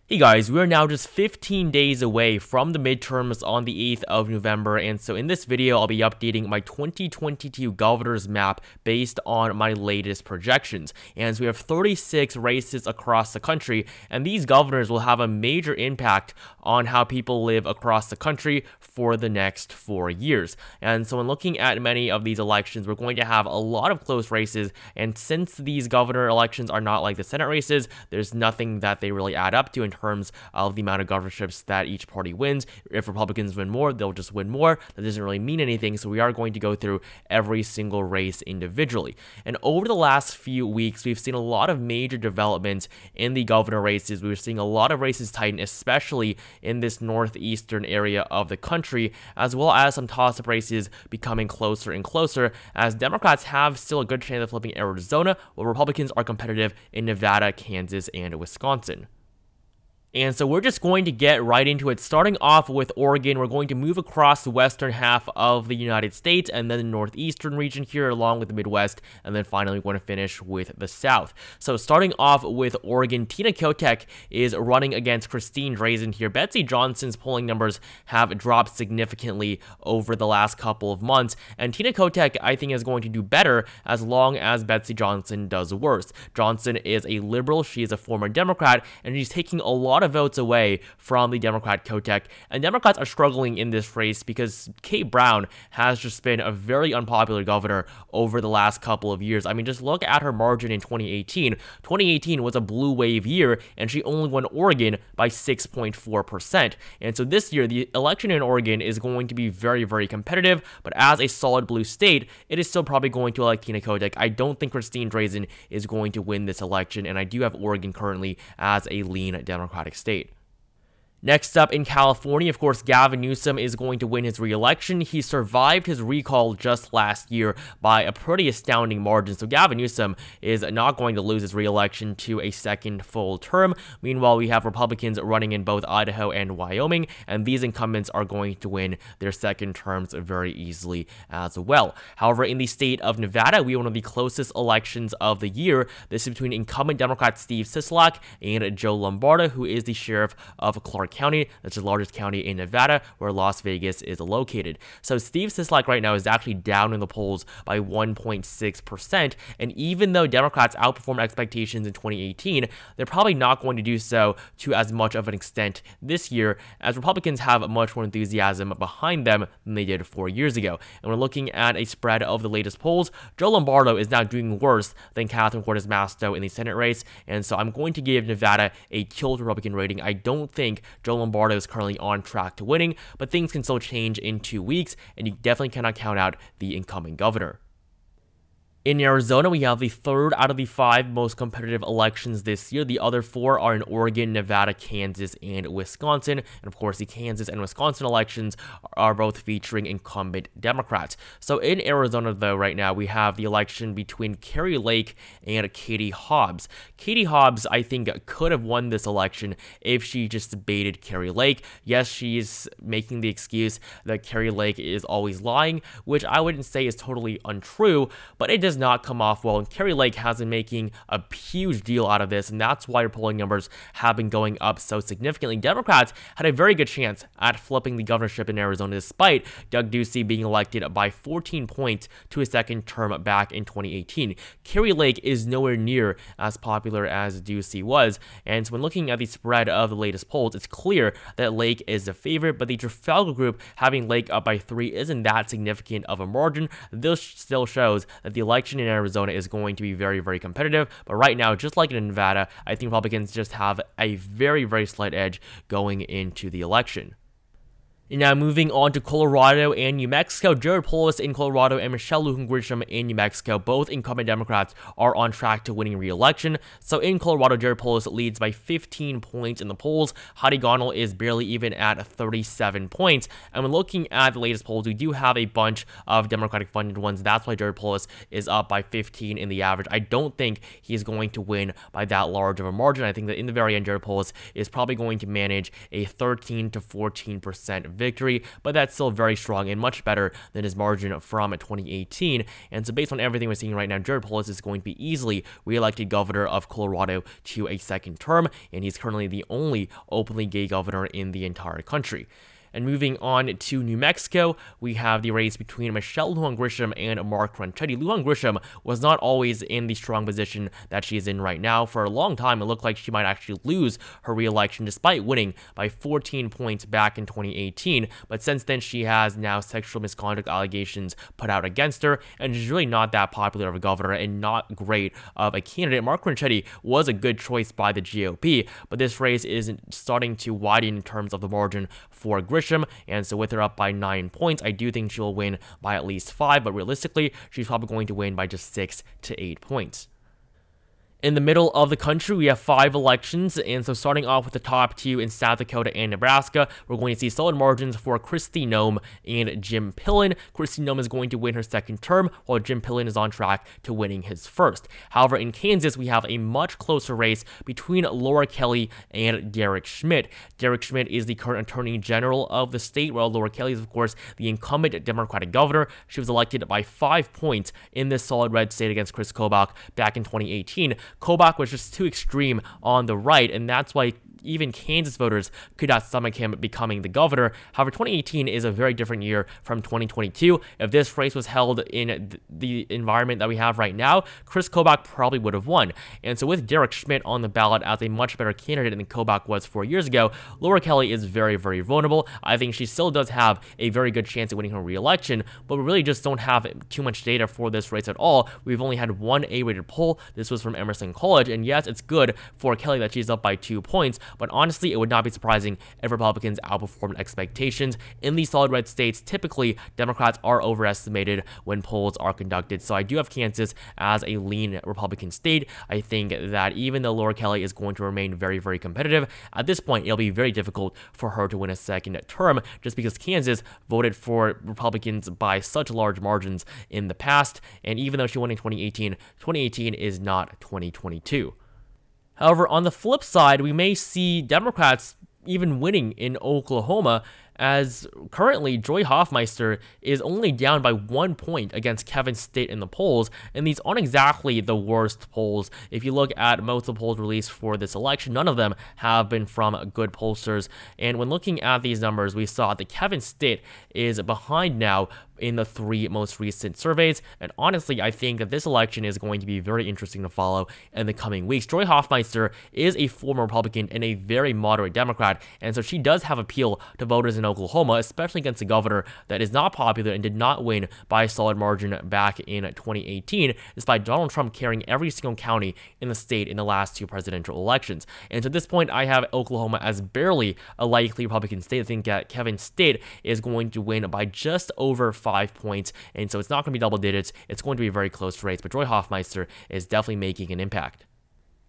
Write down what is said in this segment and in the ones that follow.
Hey guys, we are now just 15 days away from the midterms on the 8th of November, and so in this video I'll be updating my 2022 governor's map based on my latest projections. And so we have 36 races across the country, and these governors will have a major impact on how people live across the country for the next 4 years. And so when looking at many of these elections, we're going to have a lot of close races, and since these governor elections are not like the Senate races, there's nothing that they really add up to in terms of the amount of governorships that each party wins. If Republicans win more, they'll just win more. That doesn't really mean anything, so we are going to go through every single race individually. And over the last few weeks, we've seen a lot of major developments in the governor races. We're seeing a lot of races tighten, especially in this northeastern area of the country, as well as some toss-up races becoming closer and closer, as Democrats have still a good chance of flipping Arizona, while Republicans are competitive in Nevada, Kansas, and Wisconsin. And so we're just going to get right into it. Starting off with Oregon, we're going to move across the western half of the United States and then the northeastern region here along with the Midwest, and then finally we're going to finish with the South. So starting off with Oregon, Tina Kotek is running against Christine Drazan here. Betsy Johnson's polling numbers have dropped significantly over the last couple of months, and Tina Kotek I think is going to do better as long as Betsy Johnson does worse. Johnson is a liberal, she is a former Democrat, and she's taking a lot of votes away from the Democrat Kotek, and Democrats are struggling in this race because Kate Brown has just been a very unpopular governor over the last couple of years. I mean, just look at her margin in 2018. 2018 was a blue wave year, and she only won Oregon by 6.4%. And so this year, the election in Oregon is going to be very, very competitive, but as a solid blue state, it is still probably going to elect Tina Kotek. I don't think Christine Drazan is going to win this election, and I do have Oregon currently as a lean Democratic state. Next up in California, of course, Gavin Newsom is going to win his re-election. He survived his recall just last year by a pretty astounding margin, so Gavin Newsom is not going to lose his re-election to a second full term. Meanwhile, we have Republicans running in both Idaho and Wyoming, and these incumbents are going to win their second terms very easily as well. However, in the state of Nevada, we have one of the closest elections of the year. This is between incumbent Democrat Steve Sisolak and Joe Lombardo, who is the sheriff of Clark County. That's the largest county in Nevada, where Las Vegas is located. So Steve Sisolak right now is actually down in the polls by 1.6%, and even though Democrats outperformed expectations in 2018, they're probably not going to do so to as much of an extent this year, as Republicans have much more enthusiasm behind them than they did 4 years ago. And we're looking at a spread of the latest polls. Joe Lombardo is now doing worse than Catherine Cortez Masto in the Senate race, and so I'm going to give Nevada a killed Republican rating. I don't think Joe Lombardo is currently on track to winning, but things can still change in 2 weeks, and you definitely cannot count out the incoming governor. In Arizona, we have the third out of the 5 most competitive elections this year. The other 4 are in Oregon, Nevada, Kansas, and Wisconsin. And of course, the Kansas and Wisconsin elections are both featuring incumbent Democrats. So in Arizona, though, right now, we have the election between Kari Lake and Katie Hobbs. Katie Hobbs, I think, could have won this election if she just debated Kari Lake. Yes, she's making the excuse that Kari Lake is always lying, which I wouldn't say is totally untrue, but it does not come off well, and Kari Lake has been making a huge deal out of this, and that's why her polling numbers have been going up so significantly. Democrats had a very good chance at flipping the governorship in Arizona, despite Doug Ducey being elected by 14 points to a second term back in 2018. Kari Lake is nowhere near as popular as Ducey was, and so when looking at the spread of the latest polls, it's clear that Lake is the favorite, but the Trafalgar group having Lake up by 3 isn't that significant of a margin. This still shows that the election in Arizona is going to be very, very competitive, but right now, just like in Nevada, I think Republicans just have a very, very slight edge going into the election. Now moving on to Colorado and New Mexico, Jared Polis in Colorado and Michelle Lujan Grisham in New Mexico, both incumbent Democrats, are on track to winning re-election. So in Colorado, Jared Polis leads by 15 points in the polls. Heidi Gonell is barely even at 37 points. And when looking at the latest polls, we do have a bunch of Democratic funded ones. That's why Jared Polis is up by 15 in the average. I don't think he's going to win by that large of a margin. I think that in the very end, Jared Polis is probably going to manage a 13 to 14% victory, but that's still very strong and much better than his margin from 2018. And so based on everything we're seeing right now, Jared Polis is going to be easily re-elected governor of Colorado to a second term, and he's currently the only openly gay governor in the entire country. And moving on to New Mexico, we have the race between Michelle Lujan Grisham and Mark Ronchetti. Lujan Grisham was not always in the strong position that she is in right now. For a long time, it looked like she might actually lose her re-election despite winning by 14 points back in 2018. But since then, she has now sexual misconduct allegations put out against her, and she's really not that popular of a governor and not great of a candidate. Mark Ronchetti was a good choice by the GOP, but this race is starting to widen in terms of the margin for Grisham. And so with her up by 9 points, I do think she'll win by at least 5, but realistically, she's probably going to win by just 6 to 8 points. In the middle of the country, we have 5 elections, and so starting off with the top 2 in South Dakota and Nebraska, we're going to see solid margins for Kristi Noem and Jim Pillen. Kristi Noem is going to win her second term, while Jim Pillen is on track to winning his first. However, in Kansas, we have a much closer race between Laura Kelly and Derek Schmidt. Derek Schmidt is the current Attorney General of the state, while Laura Kelly is, of course, the incumbent Democratic governor. She was elected by 5 points in this solid red state against Chris Kobach back in 2018. Kobach was just too extreme on the right, and that's why even Kansas voters could not stomach him becoming the governor. However, 2018 is a very different year from 2022. If this race was held in the environment that we have right now, Chris Kobach probably would have won. And so with Derek Schmidt on the ballot as a much better candidate than Kobach was 4 years ago, Laura Kelly is very, very vulnerable. I think she still does have a very good chance at winning her re-election, but we really just don't have too much data for this race at all. We've only had one A-rated poll. This was from Emerson College, and yes, it's good for Kelly that she's up by 2 points, but honestly, it would not be surprising if Republicans outperformed expectations. In these solid red states, typically, Democrats are overestimated when polls are conducted, so I do have Kansas as a lean Republican state. I think that even though Laura Kelly is going to remain very, very competitive, at this point, it'll be very difficult for her to win a second term, just because Kansas voted for Republicans by such large margins in the past, and even though she won in 2018, 2018 is not 2022. However, on the flip side, we may see Democrats even winning in Oklahoma, as currently Joy Hoffmeister is only down by 1 point against Kevin Stitt in the polls, and these aren't exactly the worst polls. If you look at most of the polls released for this election, none of them have been from good pollsters, and when looking at these numbers, we saw that Kevin Stitt is behind now in the 3 most recent surveys, and honestly, I think that this election is going to be very interesting to follow in the coming weeks. Joy Hoffmeister is a former Republican and a very moderate Democrat, and so she does have appeal to voters in Oklahoma, especially against a governor that is not popular and did not win by a solid margin back in 2018, despite Donald Trump carrying every single county in the state in the last 2 presidential elections. And so at this point, I have Oklahoma as barely a likely Republican state. I think that Kevin Stitt is going to win by just over 5 points, and so it's not going to be double digits. It's going to be a very close race, but Joy Hoffmeister is definitely making an impact.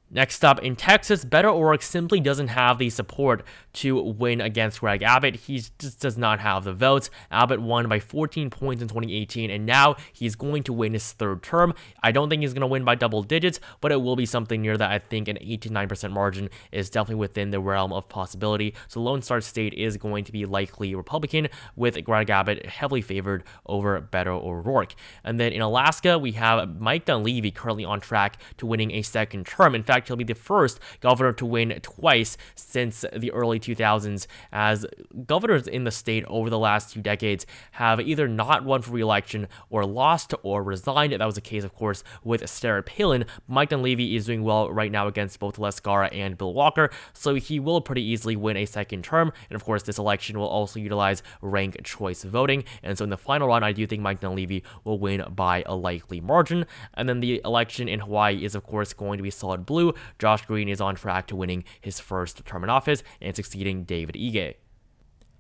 Next up, in Texas, Beto O'Rourke simply doesn't have the support to win against Greg Abbott. He just does not have the votes. Abbott won by 14 points in 2018, and now he's going to win his 3rd term. I don't think he's going to win by double digits, but it will be something near that. I think an 8 to 9% margin is definitely within the realm of possibility. So Lone Star State is going to be likely Republican, with Greg Abbott heavily favored over Beto O'Rourke. And then in Alaska, we have Mike Dunleavy currently on track to winning a 2nd term. In fact, he'll be the first governor to win twice since the early 2000s, as governors in the state over the last 2 decades have either not run for re-election or lost or resigned. That was the case, of course, with Sarah Palin. Mike Dunleavy is doing well right now against both Les Gara and Bill Walker, so he will pretty easily win a 2nd term. And of course, this election will also utilize ranked choice voting, and so in the final round, I do think Mike Dunleavy will win by a likely margin. And then the election in Hawaii is, of course, going to be solid blue. Josh Green is on track to winning his 1st term in office and succeeding David Ige.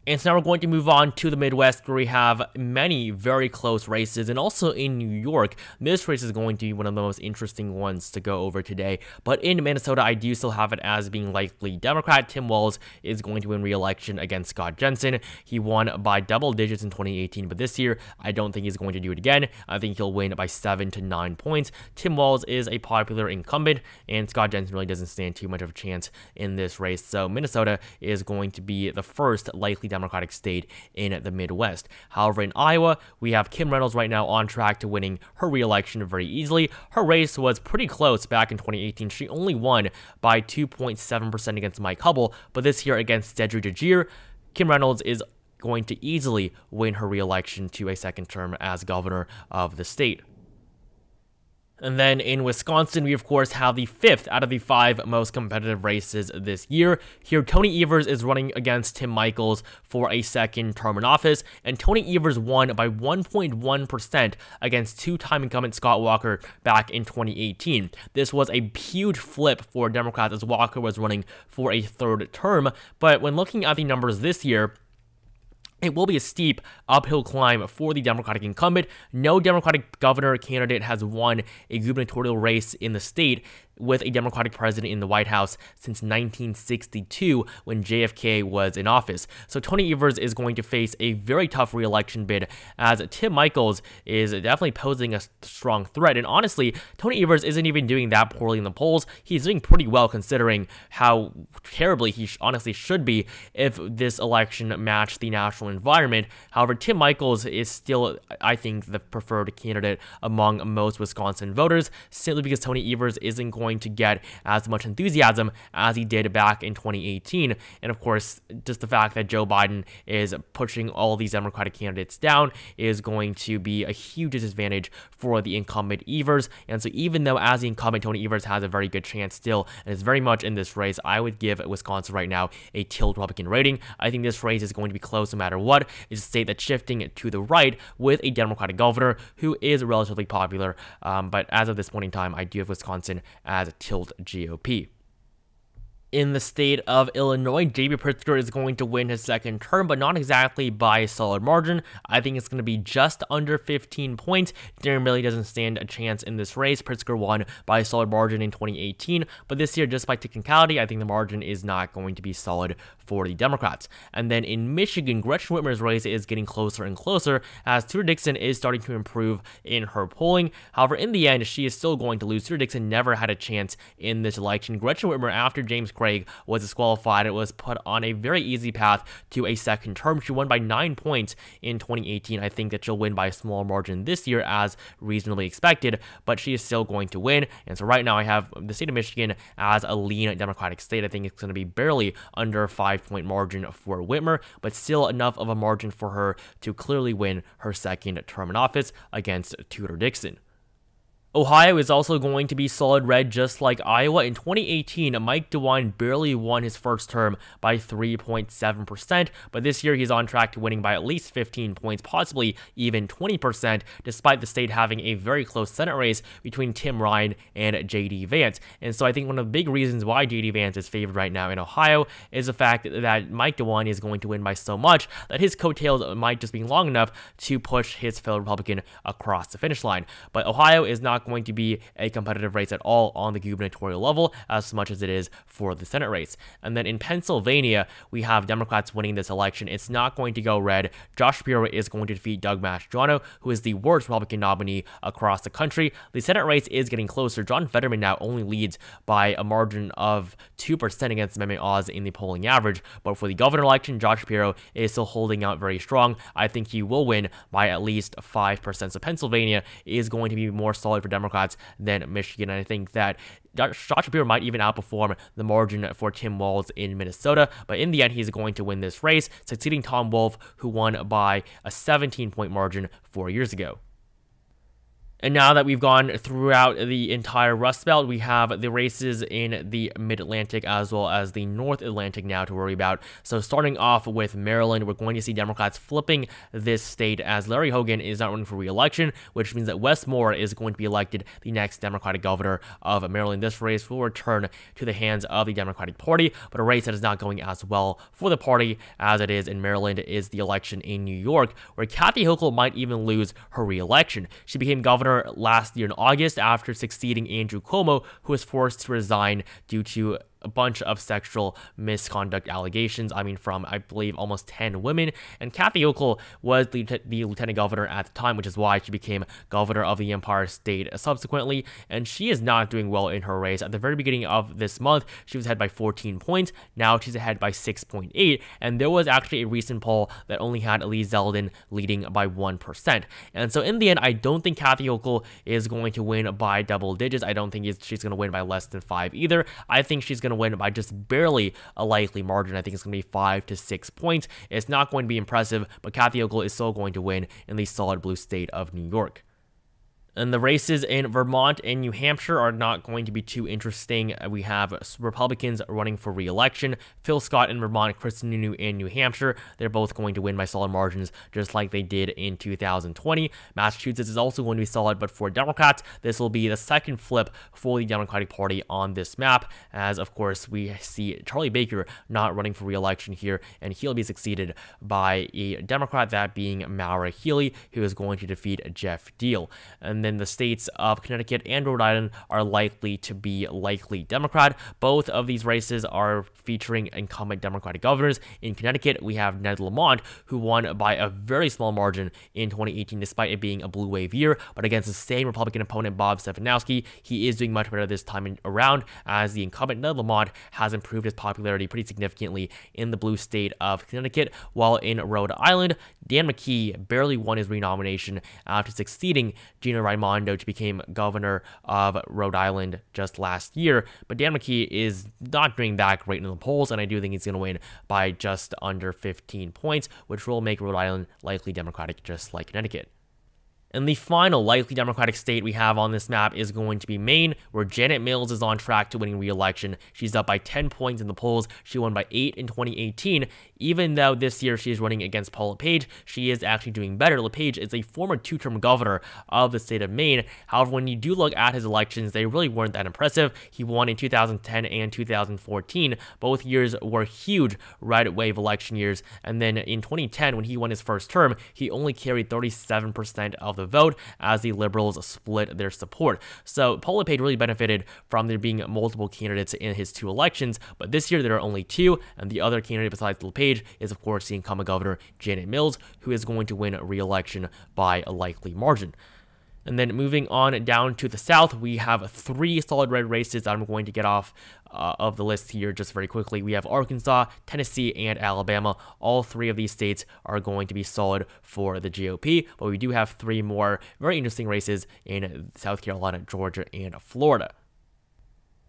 And so now we're going to move on to the Midwest, where we have many very close races, and also in New York, this race is going to be one of the most interesting ones to go over today. But in Minnesota, I do still have it as being likely Democrat. Tim Walz is going to win re-election against Scott Jensen. He won by double digits in 2018, but this year, I don't think he's going to do it again. I think he'll win by 7 to 9 points. Tim Walz is a popular incumbent, and Scott Jensen really doesn't stand too much of a chance in this race. So Minnesota is going to be the first likely Democratic state in the Midwest. However, in Iowa, we have Kim Reynolds right now on track to winning her re-election very easily. Her race was pretty close back in 2018. She only won by 2.7% against Mike Hubbell, but this year against Cedric DeGier, Kim Reynolds is going to easily win her re-election to a second term as governor of the state. And then in Wisconsin, we of course have the 5th out of the 5 most competitive races this year. Here, Tony Evers is running against Tim Michels for a second term in office, and Tony Evers won by 1.1% against two-time incumbent Scott Walker back in 2018. This was a huge flip for Democrats as Walker was running for a third term, but when looking at the numbers this year, it will be a steep uphill climb for the Democratic incumbent. No Democratic governor candidate has won a gubernatorial race in the state with a Democratic president in the White House since 1962 when JFK was in office. So Tony Evers is going to face a very tough re-election bid as Tim Michels is definitely posing a strong threat. And honestly, Tony Evers isn't even doing that poorly in the polls. He's doing pretty well considering how terribly he honestly should be if this election matched the national environment. However, Tim Michels is still, I think, the preferred candidate among most Wisconsin voters, simply because Tony Evers isn't going to get as much enthusiasm as he did back in 2018. And of course, just the fact that Joe Biden is pushing all these Democratic candidates down is going to be a huge disadvantage for the incumbent Evers. And so even though as the incumbent, Tony Evers has a very good chance still and is very much in this race, I would give Wisconsin right now a tilt Republican rating. I think this race is going to be close no matter what. It's a state that's shifting to the right with a Democratic governor who is relatively popular. But as of this point in time, I do have Wisconsin as a tilt GOP. In the state of Illinois, J.B. Pritzker is going to win his second term, but not exactly by a solid margin. I think it's going to be just under 15 points. Darren Milley doesn't stand a chance in this race. Pritzker won by a solid margin in 2018, but this year, just by technicality, I think the margin is not going to be solid for the Democrats. And then in Michigan, Gretchen Whitmer's race is getting closer and closer as Tudor Dixon is starting to improve in her polling. However, in the end, she is still going to lose. Tudor Dixon never had a chance in this election. Gretchen Whitmer, after James Craig was disqualified, it was put on a very easy path to a second term. She won by 9 points in 2018. I think that she'll win by a small margin this year as reasonably expected, but she is still going to win. And so right now I have the state of Michigan as a lean Democratic state. I think it's going to be barely under a 5-point margin for Whitmer, but still enough of a margin for her to clearly win her second term in office against Tudor Dixon. Ohio is also going to be solid red just like Iowa. In 2018, Mike DeWine barely won his first term by 3.7%, but this year he's on track to winning by at least 15 points, possibly even 20%, despite the state having a very close Senate race between Tim Ryan and J.D. Vance. And so I think one of the big reasons why J.D. Vance is favored right now in Ohio is the fact that Mike DeWine is going to win by so much that his coattails might just be long enough to push his fellow Republican across the finish line. But Ohio is not going to be a competitive race at all on the gubernatorial level as much as it is for the Senate race. And then in Pennsylvania, we have Democrats winning this election. It's not going to go red. Josh Shapiro is going to defeat Doug Mastriano, who is the worst Republican nominee across the country. The Senate race is getting closer. John Fetterman now only leads by a margin of 2% against Amendment odds in the polling average, but for the governor election, Josh Shapiro is still holding out very strong. I think he will win by at least 5%. So Pennsylvania is going to be more solid for Democrats than Michigan. And I think that Josh Shapiro might even outperform the margin for Tim Walz in Minnesota, but in the end, he's going to win this race, succeeding Tom Wolf, who won by a 17-point margin 4 years ago. And now that we've gone throughout the entire Rust Belt, we have the races in the Mid-Atlantic as well as the North Atlantic now to worry about. So starting off with Maryland, we're going to see Democrats flipping this state as Larry Hogan is not running for re-election, which means that Wes Moore is going to be elected the next Democratic governor of Maryland. This race will return to the hands of the Democratic Party, but a race that is not going as well for the party as it is in Maryland is the election in New York, where Kathy Hochul might even lose her re-election. She became governor last year in August after succeeding Andrew Cuomo, who was forced to resign due to a bunch of sexual misconduct allegations. I mean, from, I believe, almost 10 women. And Kathy Hochul was the lieutenant governor at the time, which is why she became governor of the Empire State subsequently. And she is not doing well in her race. At the very beginning of this month, she was ahead by 14 points. Now she's ahead by 6.8. And there was actually a recent poll that only had Lee Zeldin leading by 1%. And so in the end, I don't think Kathy Hochul is going to win by double digits. I don't think she's going to win by less than 5 either. I think she's going to win by just barely a likely margin. I think it's going to be 5 to 6 points. It's not going to be impressive, but Kathy Hochul is still going to win in the solid blue state of New York. And the races in Vermont and New Hampshire are not going to be too interesting. We have Republicans running for re-election. Phil Scott in Vermont, Chris Sununu in New Hampshire. They're both going to win by solid margins, just like they did in 2020. Massachusetts is also going to be solid, but for Democrats, this will be the second flip for the Democratic Party on this map, as of course we see Charlie Baker not running for re-election here, and he'll be succeeded by a Democrat, that being Maura Healey, who is going to defeat Jeff Deal. And then the states of Connecticut and Rhode Island are likely to be Democrat. Both of these races are featuring incumbent Democratic governors. In Connecticut, we have Ned Lamont, who won by a very small margin in 2018, despite it being a blue wave year. But against the same Republican opponent, Bob Stefanowski, he is doing much better this time around, as the incumbent Ned Lamont has improved his popularity pretty significantly in the blue state of Connecticut, while in Rhode Island, Dan McKee barely won his renomination after succeeding Gina Raimondo to become governor of Rhode Island just last year. But Dan McKee is not doing that great in the polls, and I do think he's going to win by just under 15 points, which will make Rhode Island likely Democratic, just like Connecticut. And the final likely Democratic state we have on this map is going to be Maine, where Janet Mills is on track to winning re-election. She's up by 10 points in the polls. She won by 8 in 2018. Even though this year she is running against Paul LePage, she is actually doing better. LePage is a former two-term governor of the state of Maine. However, when you do look at his elections, they really weren't that impressive. He won in 2010 and 2014. Both years were huge red wave election years. And then in 2010, when he won his first term, he only carried 37% of the vote, as the Liberals split their support. So Paul LePage really benefited from there being multiple candidates in his two elections, but this year there are only two, and the other candidate besides LePage is of course the incumbent governor Janet Mills, who is going to win re-election by a likely margin. And then moving on down to the south, we have 3 solid red races that I'm going to get off of the list here just very quickly. We have Arkansas, Tennessee, and Alabama. All 3 of these states are going to be solid for the GOP, but we do have 3 more very interesting races in South Carolina, Georgia, and Florida.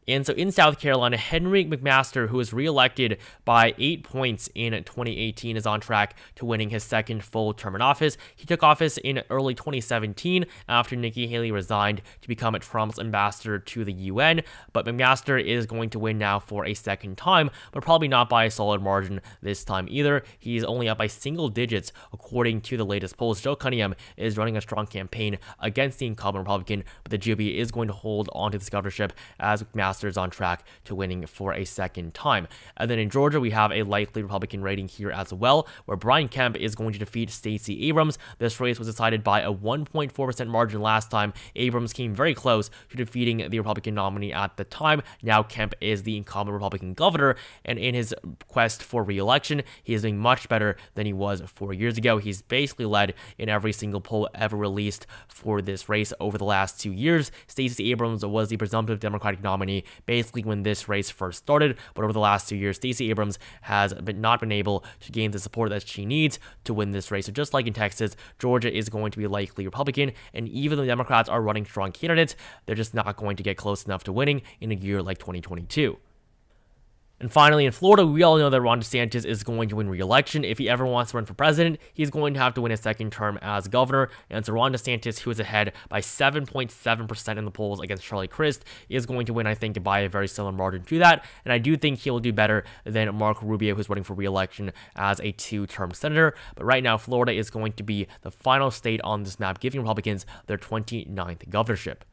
And so in South Carolina, Henry McMaster, who was reelected by 8 points in 2018, is on track to winning his second full term in office. He took office in early 2017 after Nikki Haley resigned to become Trump's ambassador to the UN. But McMaster is going to win now for a second time, but probably not by a solid margin this time either. He's only up by single digits according to the latest polls. Joe Cunningham is running a strong campaign against the incumbent Republican, but the GOP is going to hold onto this governorship, as McMaster is on track to winning for a second time. And then in Georgia, we have a likely Republican rating here as well, where Brian Kemp is going to defeat Stacey Abrams. This race was decided by a 1.4% margin last time. Abrams came very close to defeating the Republican nominee at the time. Now Kemp is the incumbent Republican governor, and in his quest for re-election, he is doing much better than he was 4 years ago. He's basically led in every single poll ever released for this race over the last 2 years. Stacey Abrams was the presumptive Democratic nominee basically when this race first started, but over the last 2 years, Stacey Abrams has not been able to gain the support that she needs to win this race. So just like in Texas, Georgia is going to be likely Republican, and even though the Democrats are running strong candidates, they're just not going to get close enough to winning in a year like 2022. And finally, in Florida, we all know that Ron DeSantis is going to win re-election. If he ever wants to run for president, he's going to have to win his second term as governor. And so Ron DeSantis, who is ahead by 7.7% in the polls against Charlie Crist, is going to win, I think, by a very similar margin to that. And I do think he'll do better than Marco Rubio, who's running for re-election as a 2-term senator. But right now, Florida is going to be the final state on this map, giving Republicans their 29th governorship.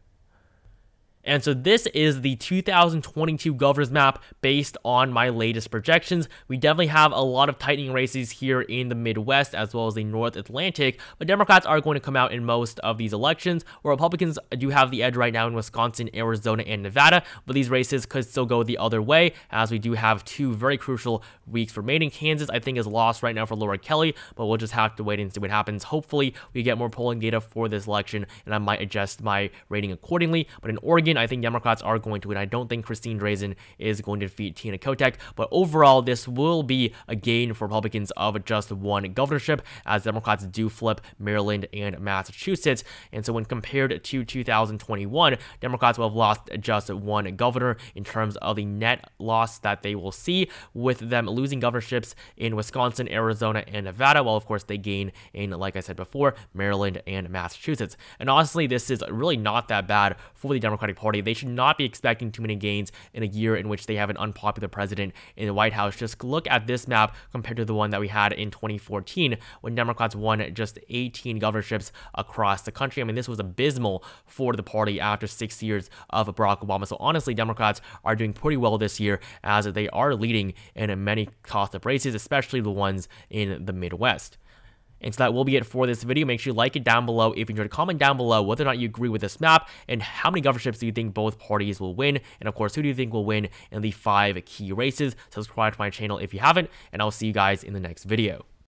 And so this is the 2022 governor's map based on my latest projections. We definitely have a lot of tightening races here in the Midwest as well as the North Atlantic, but Democrats are going to come out in most of these elections, where Republicans do have the edge right now in Wisconsin, Arizona, and Nevada, but these races could still go the other way, as we do have two very crucial weeks remaining. Kansas, I think, is lost right now for Laura Kelly, but we'll just have to wait and see what happens. Hopefully, we get more polling data for this election, and I might adjust my rating accordingly. But in Oregon, I think Democrats are going to win. I don't think Christine Drazan is going to defeat Tina Kotek, but overall, this will be a gain for Republicans of just one governorship, as Democrats do flip Maryland and Massachusetts. And so when compared to 2021, Democrats will have lost just one governor in terms of the net loss that they will see, with them losing governorships in Wisconsin, Arizona, and Nevada, while of course they gain in, like I said before, Maryland and Massachusetts. And honestly, this is really not that bad for the Democratic Party. They should not be expecting too many gains in a year in which they have an unpopular president in the White House. Just look at this map compared to the one that we had in 2014, when Democrats won just 18 governorships across the country. I mean, this was abysmal for the party after 6 years of Barack Obama. So honestly, Democrats are doing pretty well this year, as they are leading in many toss-up races, especially the ones in the Midwest. And so that will be it for this video. Make sure you like it down below if you enjoyed. Comment down below whether or not you agree with this map, and how many governorships do you think both parties will win, and of course, who do you think will win in the 5 key races. Subscribe to my channel if you haven't, and I'll see you guys in the next video.